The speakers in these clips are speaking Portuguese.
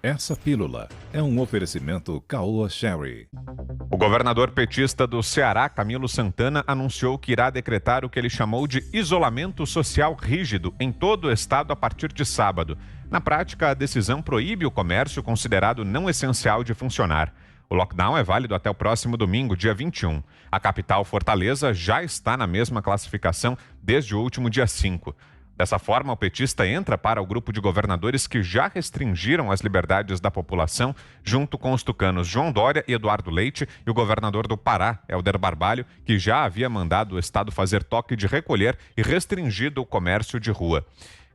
Essa pílula é um oferecimento Caoa Sherry. O governador petista do Ceará, Camilo Santana, anunciou que irá decretar o que ele chamou de isolamento social rígido em todo o estado a partir de sábado. Na prática, a decisão proíbe o comércio considerado não essencial de funcionar. O lockdown é válido até o próximo domingo, dia 21. A capital, Fortaleza, já está na mesma classificação desde o último dia 5. Dessa forma, o petista entra para o grupo de governadores que já restringiram as liberdades da população, junto com os tucanos João Dória e Eduardo Leite e o governador do Pará, Helder Barbalho, que já havia mandado o estado fazer toque de recolher e restringido o comércio de rua.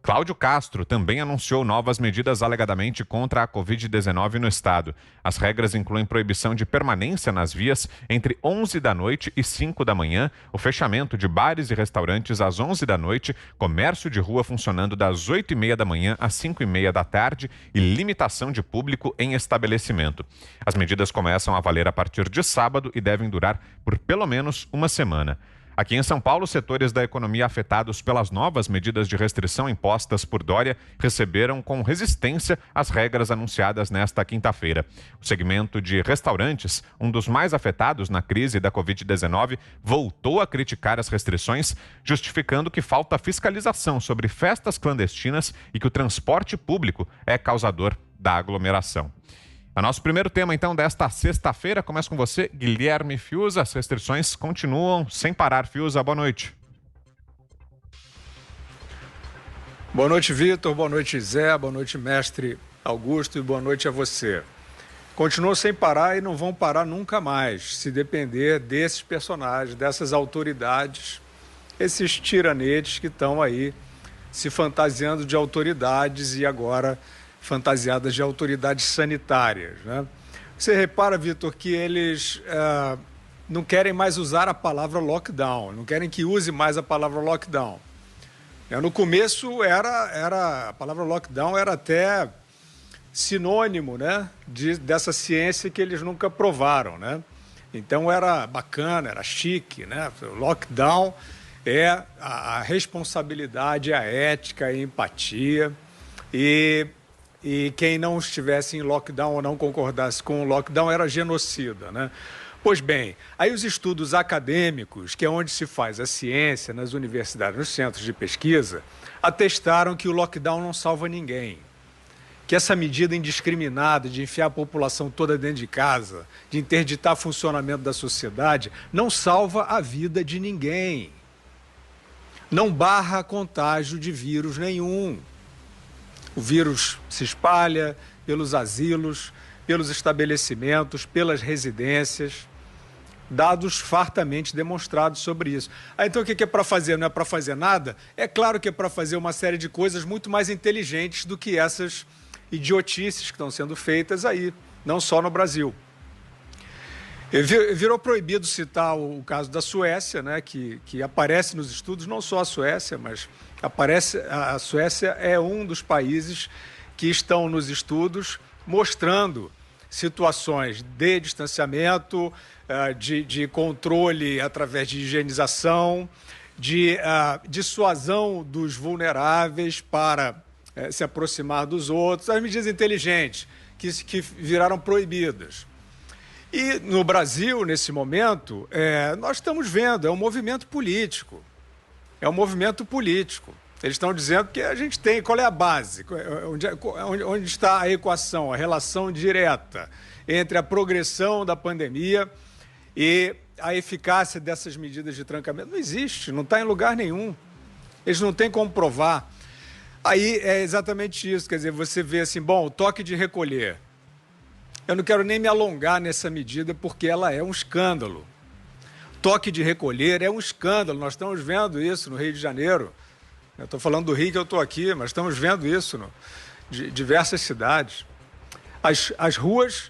Cláudio Castro também anunciou novas medidas alegadamente contra a Covid-19 no estado. As regras incluem proibição de permanência nas vias entre 11 da noite e 5 da manhã, o fechamento de bares e restaurantes às 11 da noite, comércio de rua funcionando das 8h30 da manhã às 5h30 da tarde e limitação de público em estabelecimento. As medidas começam a valer a partir de sábado e devem durar por pelo menos uma semana. Aqui em São Paulo, setores da economia afetados pelas novas medidas de restrição impostas por Dória receberam com resistência as regras anunciadas nesta quinta-feira. O segmento de restaurantes, um dos mais afetados na crise da Covid-19, voltou a criticar as restrições, justificando que falta fiscalização sobre festas clandestinas e que o transporte público é causador da aglomeração. O nosso primeiro tema, então, desta sexta-feira, começa com você, Guilherme Fiuza. As restrições continuam sem parar. Fiuza, boa noite. Boa noite, Vitor. Boa noite, Zé. Boa noite, mestre Augusto. E boa noite a você. Continuam sem parar e não vão parar nunca mais, se depender desses personagens, dessas autoridades, esses tiranetes que estão aí se fantasiando de autoridades e agora fantasiadas de autoridades sanitárias, né? Você repara, Vitor, que eles não querem mais usar a palavra lockdown, não querem que use mais a palavra lockdown. No começo a palavra lockdown era até sinônimo, né, dessa ciência que eles nunca provaram, né? Então era bacana, era chique, né? Lockdown é a responsabilidade, a ética, a empatia e quem não estivesse em lockdown ou não concordasse com o lockdown era genocida, né? Pois bem, aí os estudos acadêmicos, que é onde se faz a ciência, nas universidades, nos centros de pesquisa, atestaram que o lockdown não salva ninguém. Que essa medida indiscriminada de enfiar a população toda dentro de casa, de interditar o funcionamento da sociedade, não salva a vida de ninguém. Não barra contágio de vírus nenhum. O vírus se espalha pelos asilos, pelos estabelecimentos, pelas residências. Dados fartamente demonstrados sobre isso. Então o que é para fazer? Não é para fazer nada? É claro que é para fazer uma série de coisas muito mais inteligentes do que essas idiotices que estão sendo feitas aí, não só no Brasil. Virou proibido citar o caso da Suécia, né, que aparece nos estudos, não só a Suécia, mas a Suécia é um dos países que estão nos estudos mostrando situações de distanciamento, de controle através de higienização, de dissuasão dos vulneráveis para se aproximar dos outros, as medidas inteligentes que viraram proibidas. E no Brasil, nesse momento, nós estamos vendo, é um movimento político. É um movimento político. Eles estão dizendo que a gente tem, qual é a base? Onde está a equação, a relação direta entre a progressão da pandemia e a eficácia dessas medidas de trancamento? Não existe, não está em lugar nenhum. Eles não têm como provar. Aí é exatamente isso, quer dizer, você vê assim, bom, o toque de recolher. Eu não quero nem me alongar nessa medida porque ela é um escândalo. Toque de recolher é um escândalo, nós estamos vendo isso no Rio de Janeiro. Eu estou falando do Rio que eu estou aqui, mas estamos vendo isso em diversas cidades. As ruas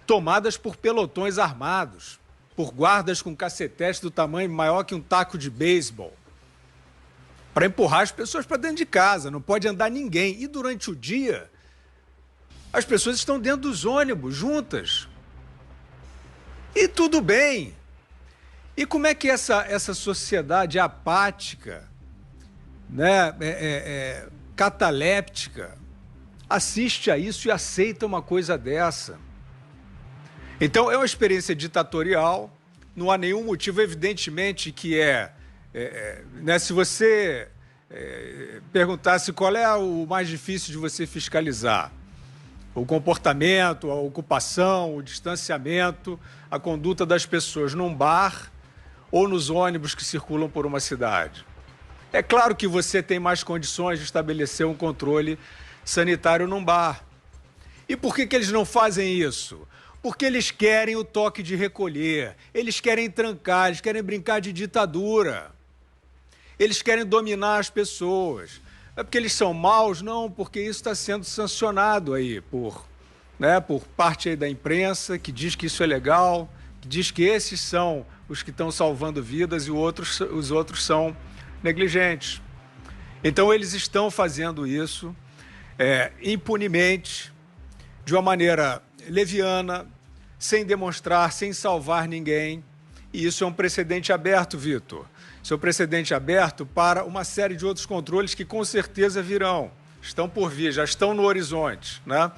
tomadas por pelotões armados, por guardas com cacetetes do tamanho maior que um taco de beisebol, para empurrar as pessoas para dentro de casa, não pode andar ninguém. E durante o dia, as pessoas estão dentro dos ônibus, juntas. E tudo bem. E como é que essa sociedade apática, né, cataléptica, assiste a isso e aceita uma coisa dessa. Então, é uma experiência ditatorial, não há nenhum motivo, evidentemente, que né, se você perguntasse qual é o mais difícil de você fiscalizar, o comportamento, a ocupação, o distanciamento, a conduta das pessoas num bar ou nos ônibus que circulam por uma cidade. É claro que você tem mais condições de estabelecer um controle sanitário num bar. E por que eles não fazem isso? Porque eles querem o toque de recolher, eles querem trancar, eles querem brincar de ditadura. Eles querem dominar as pessoas. É porque eles são maus? Não, porque isso está sendo sancionado aí por parte aí da imprensa, que diz que isso é legal, que diz que esses são os que estão salvando vidas e os outros são negligentes. Então, eles estão fazendo isso impunemente, de uma maneira leviana, sem demonstrar, sem salvar ninguém. E isso é um precedente aberto, Vitor. Isso é um precedente aberto para uma série de outros controles que com certeza virão, estão por vir, já estão no horizonte, né?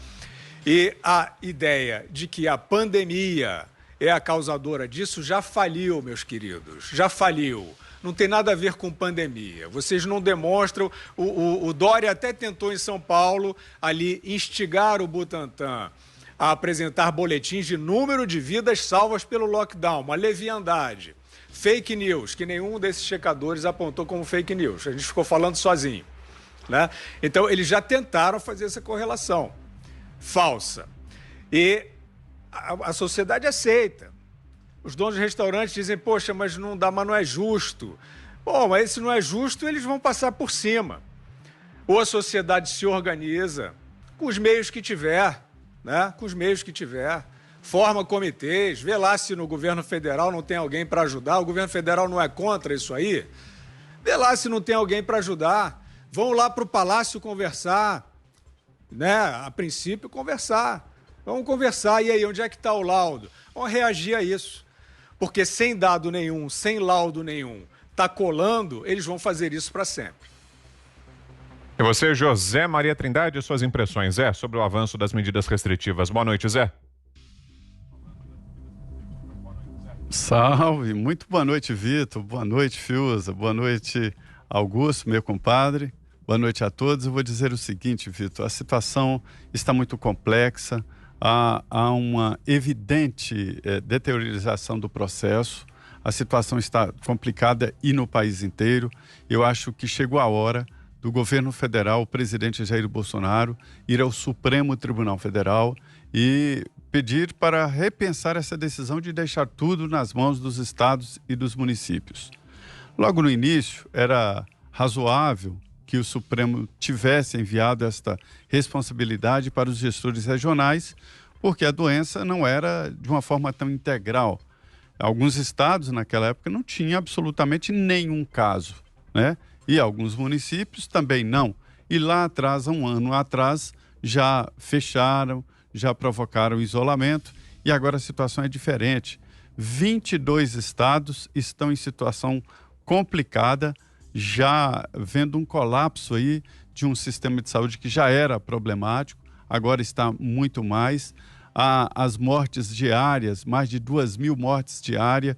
E a ideia de que a pandemia é a causadora disso já faliu, meus queridos, já faliu. Não tem nada a ver com pandemia. Vocês não demonstram. O Dória até tentou em São Paulo ali instigar o Butantan a apresentar boletins de número de vidas salvas pelo lockdown, uma leviandade. Fake news, que nenhum desses checadores apontou como fake news. A gente ficou falando sozinho, né? Então, eles já tentaram fazer essa correlação falsa. E a sociedade aceita. Os donos de restaurantes dizem, poxa, mas não dá, mas não é justo. Bom, mas se não é justo, eles vão passar por cima. Ou a sociedade se organiza com os meios que tiver, né? Com os meios que tiver. Forma comitês, vê lá se no governo federal não tem alguém para ajudar. O governo federal não é contra isso aí. Vê lá se não tem alguém para ajudar. Vão lá para o Palácio conversar, né? A princípio, conversar. Vamos conversar. E aí, onde é que está o laudo? Vamos reagir a isso. Porque sem dado nenhum, sem laudo nenhum, está colando, eles vão fazer isso para sempre. E você, José Maria Trindade, suas impressões, Zé, sobre o avanço das medidas restritivas. Boa noite, Zé. Salve, muito boa noite, Vitor, boa noite, Fiuza, boa noite, Augusto, meu compadre, boa noite a todos. Eu vou dizer o seguinte, Vitor, a situação está muito complexa, há uma evidente deteriorização do processo, a situação está complicada e no país inteiro. Eu acho que chegou a hora do governo federal, o presidente Jair Bolsonaro, ir ao Supremo Tribunal Federal e pedir para repensar essa decisão de deixar tudo nas mãos dos estados e dos municípios. Logo no início, era razoável que o Supremo tivesse enviado esta responsabilidade para os gestores regionais, porque a doença não era de uma forma tão integral. Alguns estados, naquela época, não tinham absolutamente nenhum caso, né? E alguns municípios também não. E lá atrás, há um ano atrás, já fecharam, já provocaram isolamento e agora a situação é diferente. 22 estados estão em situação complicada, já vendo um colapso aí de um sistema de saúde que já era problemático, agora está muito mais. As mortes diárias, mais de 2.000 mortes diárias,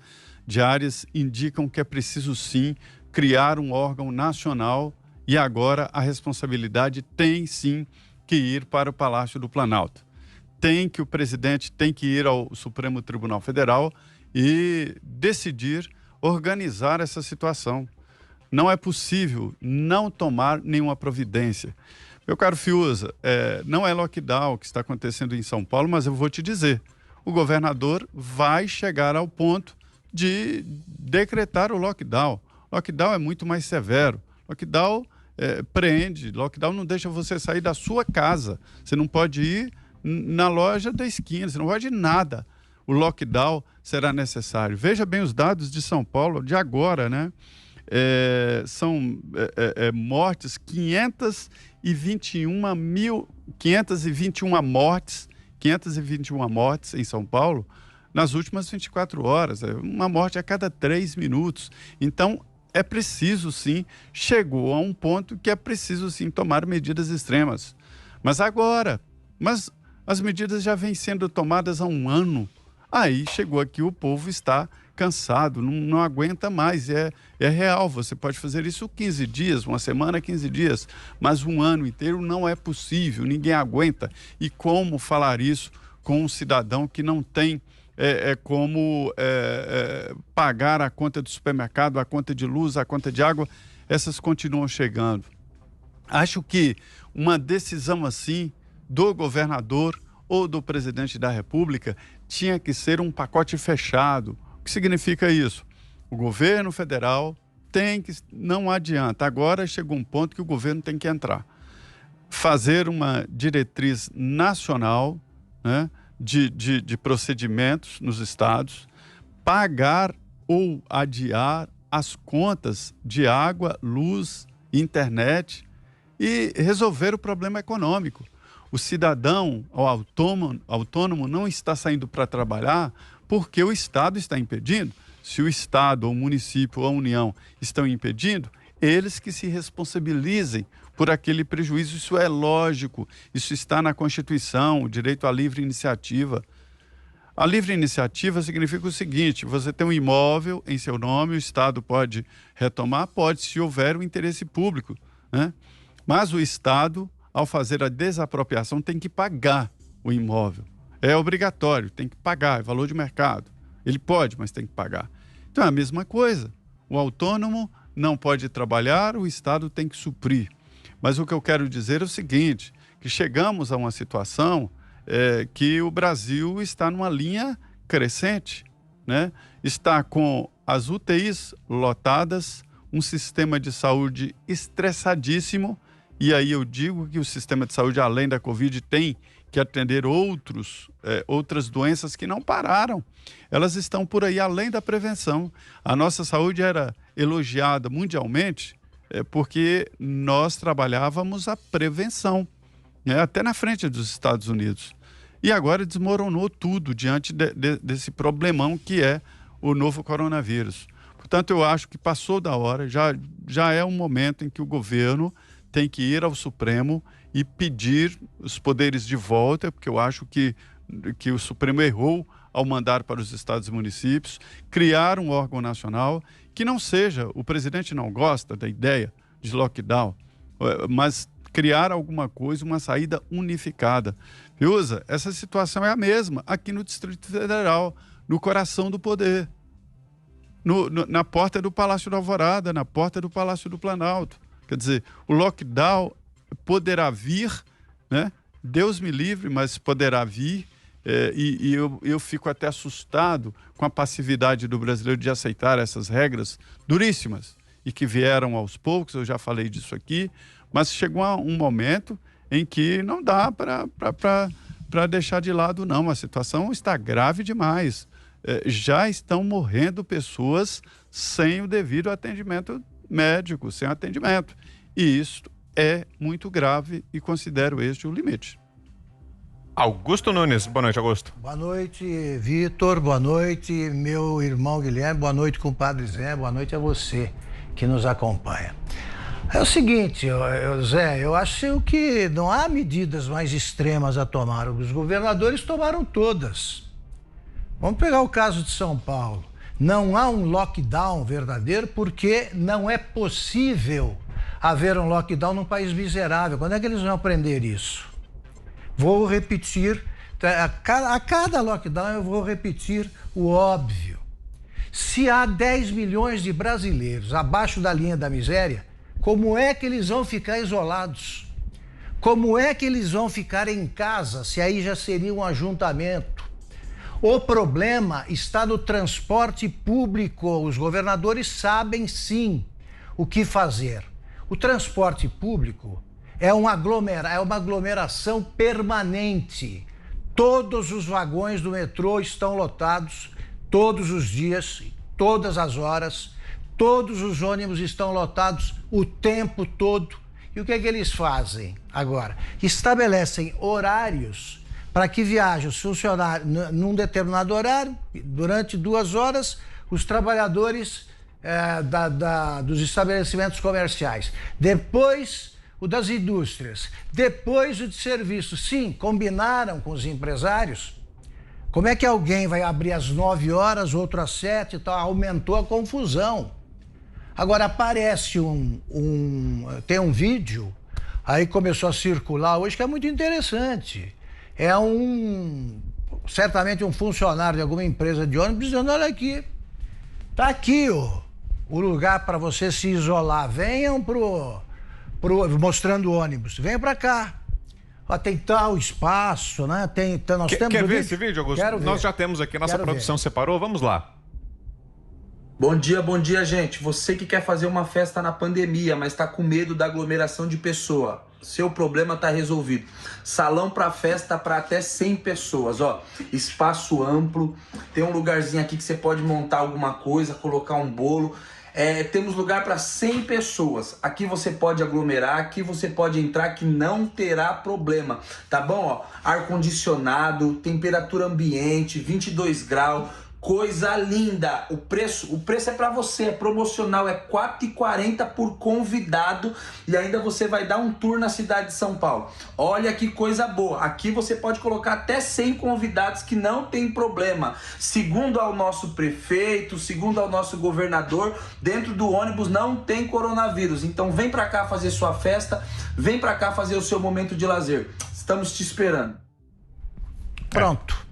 indicam que é preciso sim criar um órgão nacional e agora a responsabilidade tem sim que ir para o Palácio do Planalto. O presidente tem que ir ao Supremo Tribunal Federal e decidir organizar essa situação. Não é possível não tomar nenhuma providência. Meu caro Fiuza, não é lockdown que está acontecendo em São Paulo, mas eu vou te dizer, o governador vai chegar ao ponto de decretar o lockdown. Lockdown é muito mais severo. Lockdown prende, lockdown não deixa você sair da sua casa. Você não pode ir na loja da esquina, você não pode ir nada. O lockdown será necessário. Veja bem os dados de São Paulo de agora, né? São mortes, 521 mortes em São Paulo nas últimas 24 horas, uma morte a cada 3 minutos. Então, é preciso sim, chegou a um ponto que é preciso sim tomar medidas extremas. Mas agora, as medidas já vêm sendo tomadas há um ano. Aí chegou aqui, o povo está cansado, não aguenta mais, é real. Você pode fazer isso 15 dias, uma semana, 15 dias, mas um ano inteiro não é possível, ninguém aguenta. E como falar isso com um cidadão que não tem como pagar a conta do supermercado, a conta de luz, a conta de água? Essas continuam chegando. Acho que uma decisão assim do governador ou do presidente da República tinha que ser um pacote fechado. O que significa isso? O governo federal tem que... Não adianta. Agora chegou um ponto que o governo tem que entrar. Fazer uma diretriz nacional, né, de procedimentos nos estados, pagar ou adiar as contas de água, luz, internet e resolver o problema econômico. O cidadão, o autônomo não está saindo para trabalhar porque o Estado está impedindo. Se o Estado, ou o município, ou a União estão impedindo, eles que se responsabilizem por aquele prejuízo. Isso é lógico, isso está na Constituição, o direito à livre iniciativa. A livre iniciativa significa o seguinte: você tem um imóvel em seu nome, o Estado pode retomar? Pode, se houver um interesse público, né? Mas o Estado, ao fazer a desapropriação, tem que pagar o imóvel. É obrigatório, tem que pagar, é valor de mercado. Ele pode, mas tem que pagar. Então é a mesma coisa. O autônomo não pode trabalhar, o Estado tem que suprir. Mas o que eu quero dizer é o seguinte, que chegamos a uma situação que o Brasil está numa linha crescente, né? Está com as UTIs lotadas, um sistema de saúde estressadíssimo. E aí eu digo que o sistema de saúde, além da Covid, tem que atender outras doenças que não pararam. Elas estão por aí, além da prevenção. A nossa saúde era elogiada mundialmente porque nós trabalhávamos a prevenção, até na frente dos Estados Unidos. E agora desmoronou tudo diante desse problemão que é o novo coronavírus. Portanto, eu acho que passou da hora, já é um momento em que o governo tem que ir ao Supremo e pedir os poderes de volta, porque eu acho que o Supremo errou ao mandar para os estados e municípios, criar um órgão nacional que não seja, o presidente não gosta da ideia de lockdown, mas criar alguma coisa, uma saída unificada. Fiuza, essa situação é a mesma aqui no Distrito Federal, no coração do poder, na porta do Palácio da Alvorada, na porta do Palácio do Planalto. Quer dizer, o lockdown poderá vir, né? Deus me livre, mas poderá vir, e eu fico até assustado com a passividade do brasileiro de aceitar essas regras duríssimas e que vieram aos poucos. Eu já falei disso aqui, mas chegou um momento em que não dá para deixar de lado, não. A situação está grave demais. Já estão morrendo pessoas sem o devido atendimento médico, sem atendimento. E isso é muito grave e considero este o limite. Augusto Nunes, boa noite, Augusto. Boa noite, Vitor, boa noite, meu irmão Guilherme, boa noite, compadre Zé, boa noite a você que nos acompanha. É o seguinte, Zé, eu acho que não há medidas mais extremas a tomar. Os governadores tomaram todas. Vamos pegar o caso de São Paulo. Não há um lockdown verdadeiro porque não é possível haver um lockdown num país miserável. Quando é que eles vão aprender isso? Vou repetir, a cada lockdown eu vou repetir o óbvio. Se há 10 milhões de brasileiros abaixo da linha da miséria, como é que eles vão ficar isolados? Como é que eles vão ficar em casa, se aí já seria um ajuntamento? O problema está no transporte público. Os governadores sabem sim o que fazer. O transporte público é uma aglomeração permanente. Todos os vagões do metrô estão lotados todos os dias, todas as horas. Todos os ônibus estão lotados o tempo todo. E o que é que eles fazem agora? Estabelecem horários para que viajem os funcionários num determinado horário, durante 2 horas, os trabalhadores dos estabelecimentos comerciais. Depois, o das indústrias, depois o de serviços. Sim, combinaram com os empresários. Como é que alguém vai abrir às 9 horas, outro às 7 e tal? Aumentou a confusão. Agora aparece tem um vídeo, aí começou a circular hoje, que é muito interessante. É certamente um funcionário de alguma empresa de ônibus dizendo, olha aqui, tá aqui o lugar para você se isolar, venham mostrando o ônibus, venham para cá. Ó, tem tal espaço, né? Nós temos quer ver esse vídeo, Augusto? Quero ver. Nós já temos aqui, nossa produção separou, vamos lá. Bom dia, gente. Você que quer fazer uma festa na pandemia, mas está com medo da aglomeração de pessoa, seu problema está resolvido. Salão para festa para até 100 pessoas, ó. Espaço amplo, tem um lugarzinho aqui que você pode montar alguma coisa, colocar um bolo. Temos lugar para 100 pessoas. Aqui você pode aglomerar, aqui você pode entrar que não terá problema, tá bom? Ó, ar-condicionado, temperatura ambiente, 22 graus. Coisa linda, o preço é para você, é promocional, é R$ 4,40 por convidado e ainda você vai dar um tour na cidade de São Paulo. Olha que coisa boa, aqui você pode colocar até 100 convidados que não tem problema. Segundo ao nosso prefeito, segundo ao nosso governador, dentro do ônibus não tem coronavírus. Então vem para cá fazer sua festa, vem para cá fazer o seu momento de lazer. Estamos te esperando. Pronto.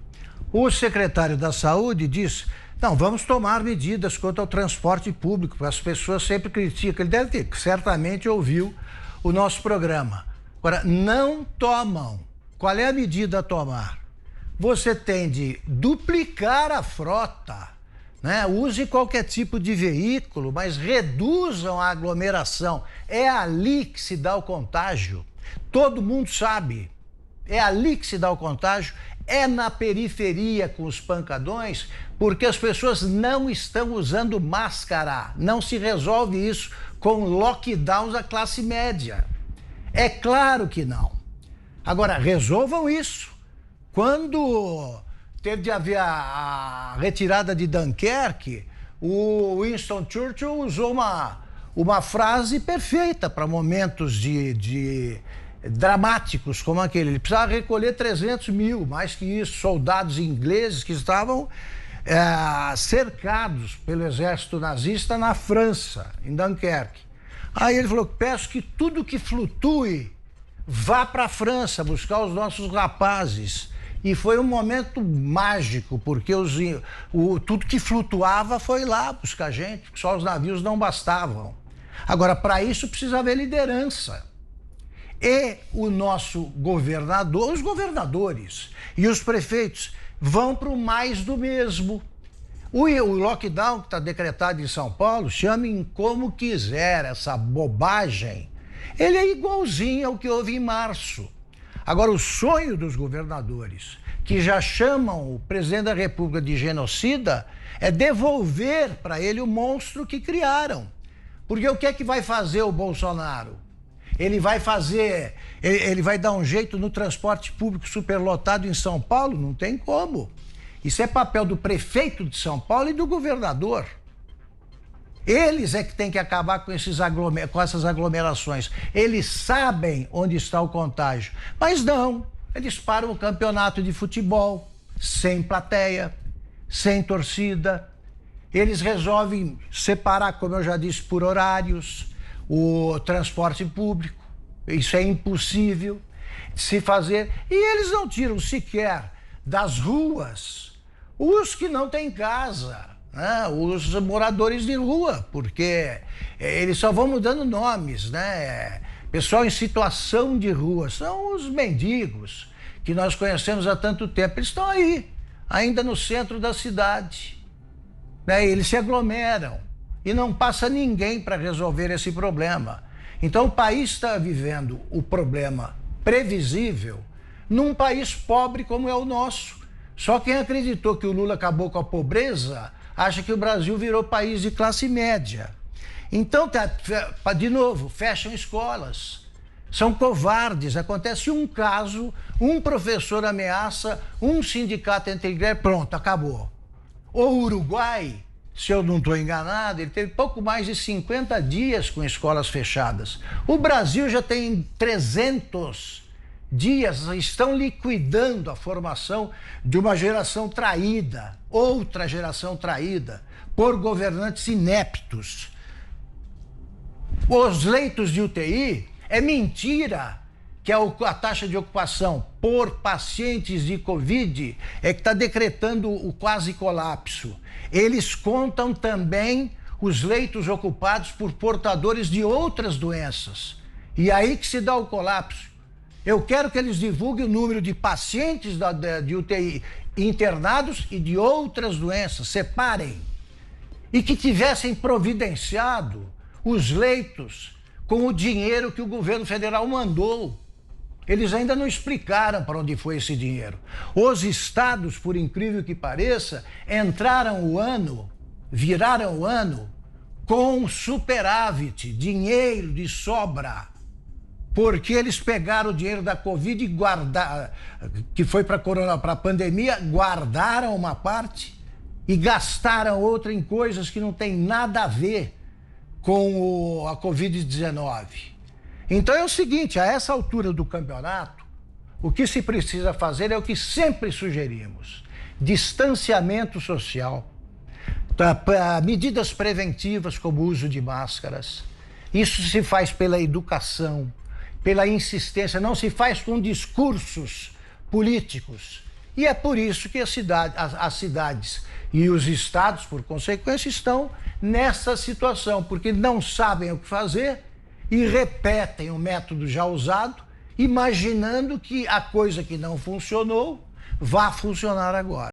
O secretário da Saúde diz, não, vamos tomar medidas quanto ao transporte público, porque as pessoas sempre criticam. Ele deve ter, certamente ouviu o nosso programa. Agora, não tomam. Qual é a medida a tomar? Você tem de duplicar a frota, né? Use qualquer tipo de veículo, mas reduzam a aglomeração. É ali que se dá o contágio. Todo mundo sabe. É ali que se dá o contágio. É na periferia com os pancadões, porque as pessoas não estão usando máscara. Não se resolve isso com lockdowns da classe média. É claro que não. Agora, resolvam isso. Quando teve de haver a retirada de Dunkerque, o Winston Churchill usou uma frase perfeita para momentos dramáticos como aquele. Ele precisava recolher 300 mil, mais que isso, soldados ingleses que estavam cercados pelo exército nazista na França, em Dunkerque. Aí ele falou, peço que tudo que flutue vá para a França buscar os nossos rapazes. E foi um momento mágico, porque tudo que flutuava foi lá buscar gente, porque só os navios não bastavam. Agora, para isso precisa haver liderança. E o nosso governador, os governadores e os prefeitos vão para o mais do mesmo. O lockdown que está decretado em São Paulo, chamem como quiser essa bobagem, ele é igualzinho ao que houve em março. Agora, o sonho dos governadores, que já chamam o presidente da República de genocida, é devolver para ele o monstro que criaram. Porque o que é que vai fazer o Bolsonaro? Ele vai dar um jeito no transporte público superlotado em São Paulo? Não tem como. Isso é papel do prefeito de São Paulo e do governador. Eles é que têm que acabar com essas aglomerações. Eles sabem onde está o contágio. Mas não, eles param o campeonato de futebol, sem plateia, sem torcida. Eles resolvem separar, como eu já disse, por horários, o transporte público. Isso é impossível de se fazer. E eles não tiram sequer das ruas os que não têm casa, né? Os moradores de rua, porque eles só vão mudando nomes, né? Pessoal em situação de rua, são os mendigos que nós conhecemos há tanto tempo. Eles estão aí, ainda no centro da cidade, né? Eles se aglomeram e não passa ninguém para resolver esse problema. Então o país está vivendo o problema previsível num país pobre como é o nosso. Só quem acreditou que o Lula acabou com a pobreza acha que o Brasil virou país de classe média. Então, de novo, fecham escolas. São covardes. Acontece um caso, um professor ameaça, um sindicato entra em greve, pronto, acabou. O Uruguai se eu não estou enganado, ele teve pouco mais de 50 dias com escolas fechadas. O Brasil já tem 300 dias, estão liquidando a formação de uma geração traída, outra geração traída, por governantes ineptos. Os leitos de UTI, é mentira que a taxa de ocupação por pacientes de Covid é que está decretando o quase colapso. Eles contam também os leitos ocupados por portadores de outras doenças. E aí que se dá o colapso. Eu quero que eles divulguem o número de pacientes de UTI internados e de outras doenças, separem. E que tivessem providenciado os leitos com o dinheiro que o governo federal mandou. Eles ainda não explicaram para onde foi esse dinheiro. Os estados, por incrível que pareça, viraram o ano com superávit, dinheiro de sobra. Porque eles pegaram o dinheiro da Covid e guardaram, que foi para a pandemia, guardaram uma parte e gastaram outra em coisas que não tem nada a ver com a Covid-19. Então é o seguinte, a essa altura do campeonato, o que se precisa fazer é o que sempre sugerimos: distanciamento social, medidas preventivas como o uso de máscaras. Isso se faz pela educação, pela insistência, não se faz com discursos políticos. E é por isso que as cidades e os estados, por consequência, estão nessa situação, porque não sabem o que fazer e repetem o método já usado, imaginando que a coisa que não funcionou vá funcionar agora.